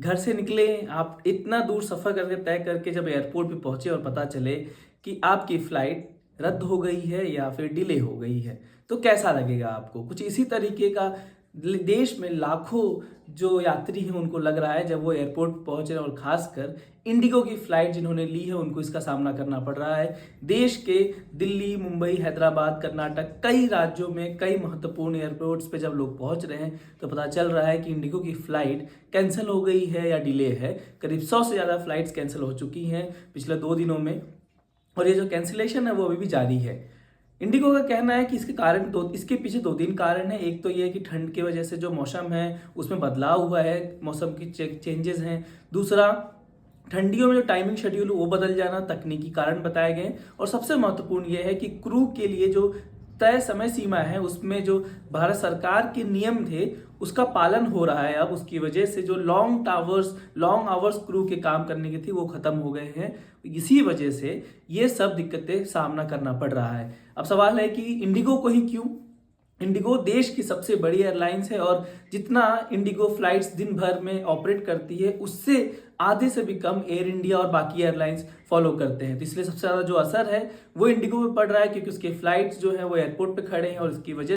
घर से निकले, आप इतना दूर सफ़र करके तय करके जब एयरपोर्ट पे पहुँचे और पता चले कि आपकी फ़्लाइट रद्द हो गई है या फिर डिले हो गई है, तो कैसा लगेगा आपको? कुछ इसी तरीके का देश में लाखों जो यात्री हैं उनको लग रहा है जब वो एयरपोर्ट पहुँचे और ख़ासकर इंडिगो की फ़्लाइट जिन्होंने ली है उनको इसका सामना करना पड़ रहा है। देश के दिल्ली, मुंबई, हैदराबाद, कर्नाटक कई राज्यों में कई महत्वपूर्ण एयरपोर्ट्स पे जब लोग पहुँच रहे हैं तो पता चल रहा है कि इंडिगो की फ़्लाइट कैंसल हो गई है या डिले है। करीब 100 से ज़्यादा फ़्लाइट्स कैंसल हो चुकी हैं पिछले 2 दिनों में और ये जो कैंसलेशन है वो अभी भी जारी है। इंडिगो का कहना है कि इसके पीछे 2-3 कारण हैं। एक तो ये है कि ठंड की वजह से जो मौसम है उसमें बदलाव हुआ है, मौसम की चेंजेज़ हैं। दूसरा, ठंडियों में जो टाइमिंग शेड्यूल वो बदल जाना तकनीकी कारण बताए गए और सबसे महत्वपूर्ण ये है कि क्रू के लिए जो तय समय सीमा है उसमें जो भारत सरकार के नियम थे उसका पालन हो रहा है। अब उसकी वजह से जो लॉन्ग आवर्स क्रू के काम करने की थी वो खत्म हो गए हैं। इसी वजह से ये सब दिक्कतें सामना करना पड़ रहा है। अब सवाल है कि इंडिगो को ही क्यों? इंडिगो देश की सबसे बड़ी एयरलाइंस है और जितना इंडिगो फ्लाइट्स दिन भर में ऑपरेट करती है उससे आधे से भी कम एयर इंडिया और बाकी एयरलाइंस फॉलो करते हैं। तो इसलिए सबसे ज़्यादा जो असर है वो इंडिगो पे पड़ रहा है क्योंकि उसके फ्लाइट्स जो है वो एयरपोर्ट पे खड़े हैं और इसकी वजह